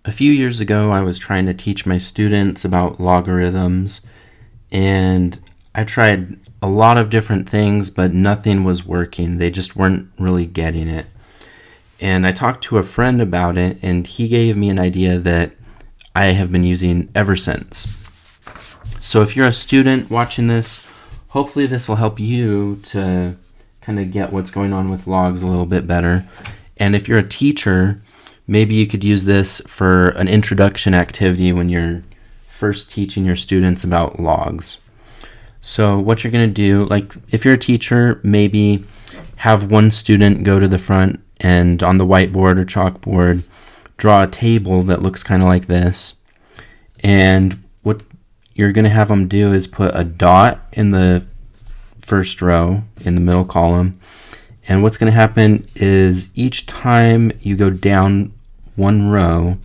A few years ago, I was trying to teach my students about logarithms, and I tried a lot of different things, but nothing was working. They just weren't really getting it. And I talked to a friend about it, and he gave me an idea that I have been using ever since. So if you're a student watching this, hopefully this will help you to kind of get what's going on with logs a little bit better. And if you're a teacher, maybe you could use this for an introduction activity when you're first teaching your students about logs. So what you're going to do, like if you're a teacher, maybe have one student go to the front and on the whiteboard or chalkboard, draw a table that looks kind of like this. And what you're going to have them do is put a dot in the first row in the middle column. And what's going to happen is each time you go down one row,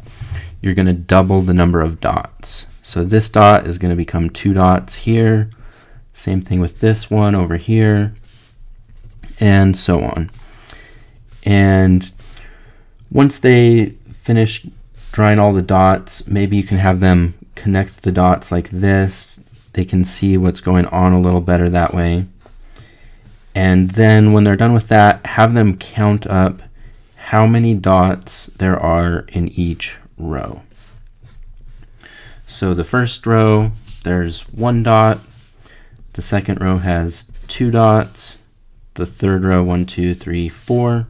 you're going to double the number of dots. So this dot is going to become 2 dots here. Same thing with this one over here, and so on. And once they finish drawing all the dots, maybe you can have them connect the dots like this. They can see what's going on a little better that way. And then when they're done with that, have them count up how many dots there are in each row. So the first row, there's 1 dot. The second row has 2 dots. The third row, 1, 2, 3, 4.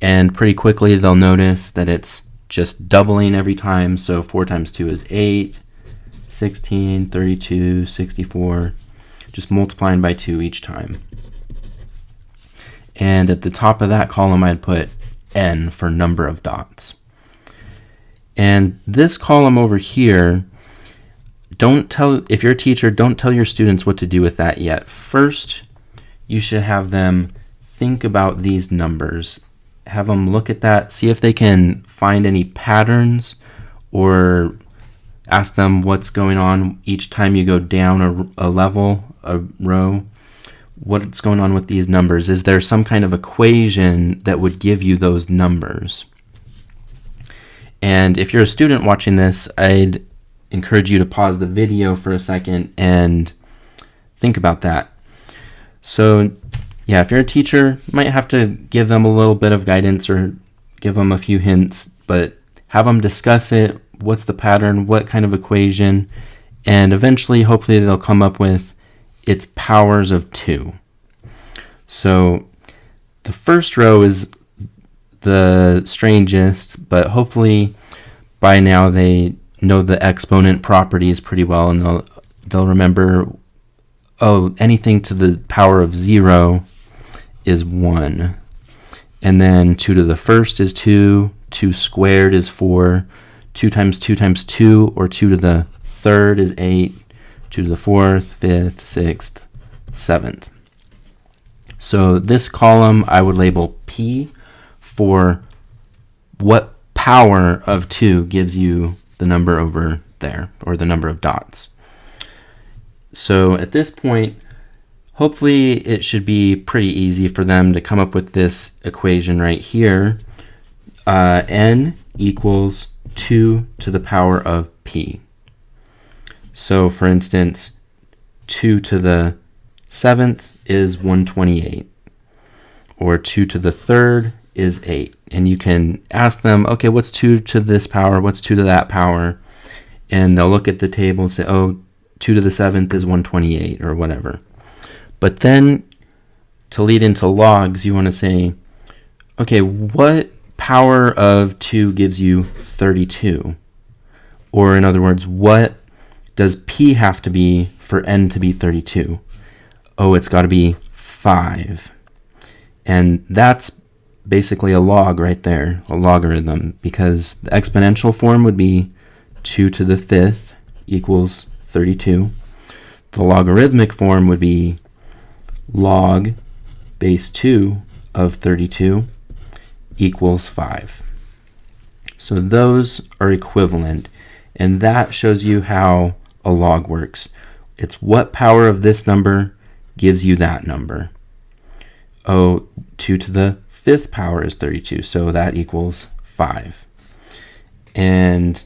And pretty quickly they'll notice that it's just doubling every time. So 4 times 2 is 8, 16, 32, 64. Just multiplying by 2 each time. And at the top of that column, I'd put n for number of dots. And this column over here, if you're a teacher, don't tell your students what to do with that yet. First, you should have them think about these numbers. Have them look at that, see if they can find any patterns, or ask them what's going on each time you go down a level, a row. What's going on with these numbers? Is there some kind of equation that would give you those numbers? And if you're a student watching this, I'd encourage you to pause the video for a second and think about that. So yeah, if you're a teacher, you might have to give them a little bit of guidance or give them a few hints, but have them discuss it. What's the pattern? What kind of equation? And eventually, hopefully, they'll come up with its powers of 2. So the first row is the strangest, but hopefully by now they know the exponent properties pretty well, and they'll remember, oh, anything to the power of 0 is 1. And then 2 to the first is 2, 2 squared is 4, 2 times 2 times 2, or 2 to the third is 8, 2 to the 4th, 5th, 6th, 7th. So this column I would label P for what power of 2 gives you the number over there, or the number of dots. So at this point, hopefully it should be pretty easy for them to come up with this equation right here. N equals 2 to the power of P. So for instance, 2 to the 7th is 128, or 2 to the 3rd is 8. And you can ask them, okay, what's 2 to this power? What's 2 to that power? And they'll look at the table and say, oh, 2 to the 7th is 128, or whatever. But then to lead into logs, you want to say, okay, what power of 2 gives you 32? Or in other words, what does P have to be for n to be 32? Oh, it's got to be 5. And that's basically a log right there, a logarithm, because the exponential form would be 2 to the 5th equals 32. The logarithmic form would be log base 2 of 32 equals 5. So those are equivalent, and that shows you how a log works. It's what power of this number gives you that number. Oh, 2 to the 5th power is 32, so that equals 5. And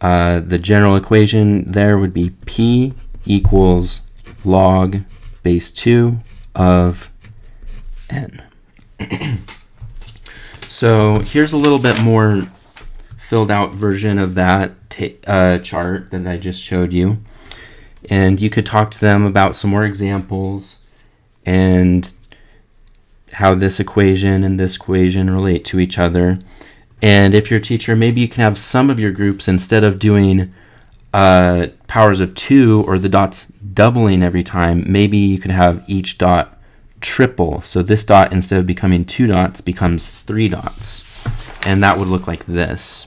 the general equation there would be P equals log base 2 of n. So here's a little bit more filled out version of that chart that I just showed you. And you could talk to them about some more examples and how this equation and this equation relate to each other. And if you're a teacher, maybe you can have some of your groups, instead of doing powers of 2 or the dots doubling every time, maybe you could have each dot triple. So this dot, instead of becoming 2 dots, becomes 3 dots. And that would look like this.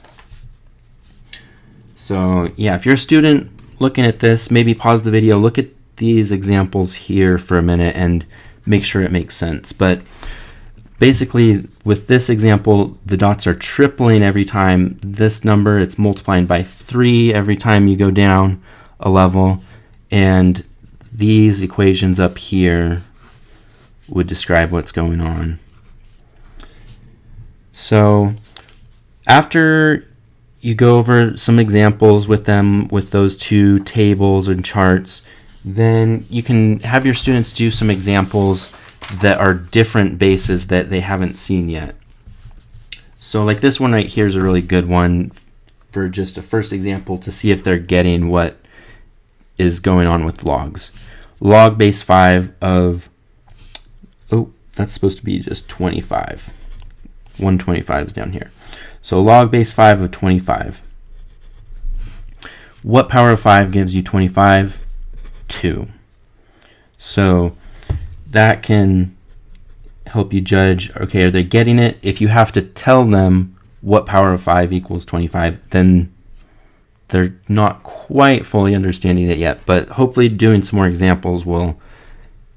So yeah, if you're a student looking at this, maybe pause the video, look at these examples here for a minute and make sure it makes sense. But basically, with this example, the dots are tripling every time. This number, it's multiplying by 3 every time you go down a level. And these equations up here would describe what's going on. So after you go over some examples with them with those 2 tables and charts, then you can have your students do some examples that are different bases that they haven't seen yet. So like this one right here is a really good one for just a first example to see if they're getting what is going on with logs. Log base 5 of, oh, that's supposed to be just 25. 125 is down here. So log base 5 of 25. What power of 5 gives you 25? 2. So that can help you judge, okay, are they getting it? If you have to tell them what power of 5 equals 25, then they're not quite fully understanding it yet, but hopefully doing some more examples will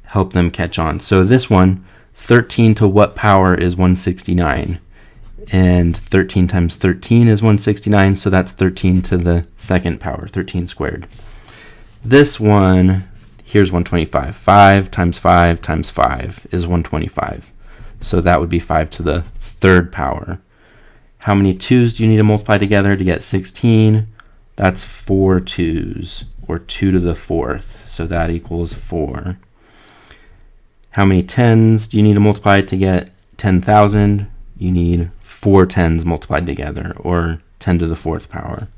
help them catch on. So this one, 13 to what power is 169? And 13 times 13 is 169, so that's 13 to the second power, 13 squared. This one, here's 125. 5 times 5 times 5 is 125. So that would be 5 to the third power. How many 2's do you need to multiply together to get 16? That's 4 2's, or 2 to the fourth. So that equals 4. How many 10's do you need to multiply to get 10,000? You need 4 10's multiplied together, or 10 to the fourth power.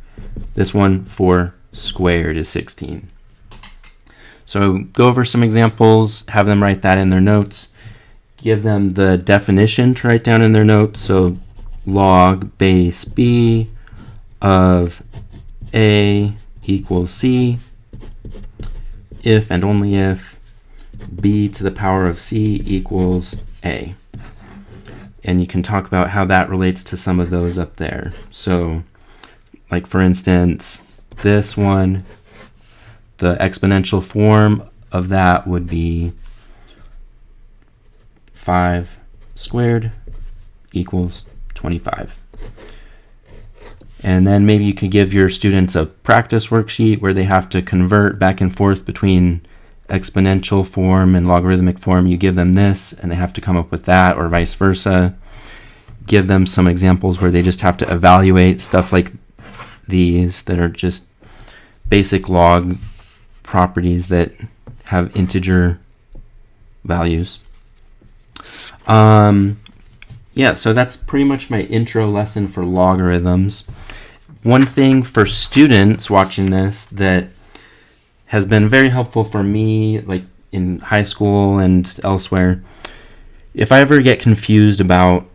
This one, 4 squared is 16. So go over some examples, have them write that in their notes. Give them the definition to write down in their notes. So log base b of a equals c if and only if b to the power of c equals a. And you can talk about how that relates to some of those up there. So like for instance, this one, the exponential form of that would be 5 squared equals 25. And then maybe you could give your students a practice worksheet where they have to convert back and forth between exponential form and logarithmic form. You give them this and they have to come up with that, or vice versa. Give them some examples where they just have to evaluate stuff like these that are just basic log properties that have integer values. Yeah, so that's pretty much my intro lesson for logarithms. One thing for students watching this that has been very helpful for me, like in high school and elsewhere, if I ever get confused about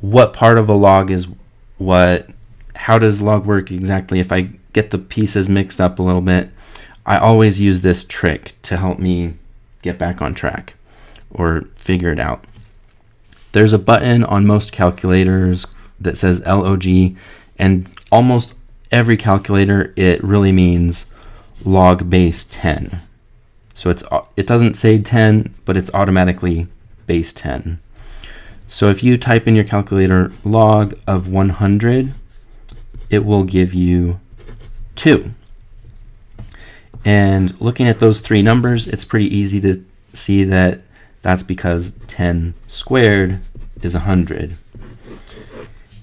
what part of a log is what, how does log work exactly, if I get the pieces mixed up a little bit, I always use this trick to help me get back on track or figure it out. There's a button on most calculators that says LOG, and almost every calculator, it really means log base 10. So it doesn't say 10, but it's automatically base 10. So if you type in your calculator log of 100, it will give you 2. And looking at those 3 numbers, it's pretty easy to see that that's because 10 squared is 100.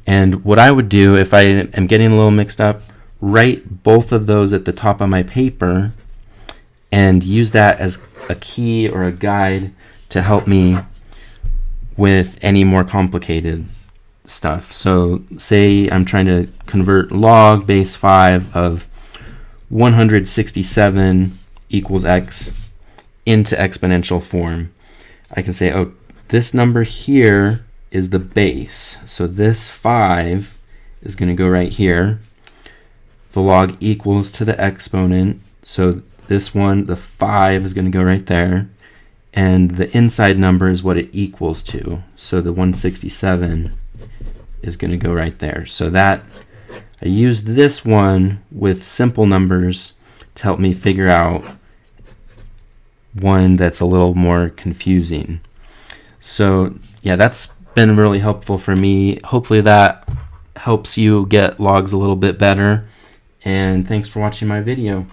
And what I would do if I am getting a little mixed up, write both of those at the top of my paper and use that as a key or a guide to help me with any more complicated stuff. So say I'm trying to convert log base 5 of 167 equals x into exponential form. I can say, oh, this number here is the base. So this 5 is going to go right here. The log equals to the exponent. So this one, the 5, is going to go right there. And the inside number is what it equals to. So the 167 is going to go right there. So that I used this one with simple numbers to help me figure out one that's a little more confusing. So yeah, that's been really helpful for me. Hopefully that helps you get logs a little bit better. And thanks for watching my video.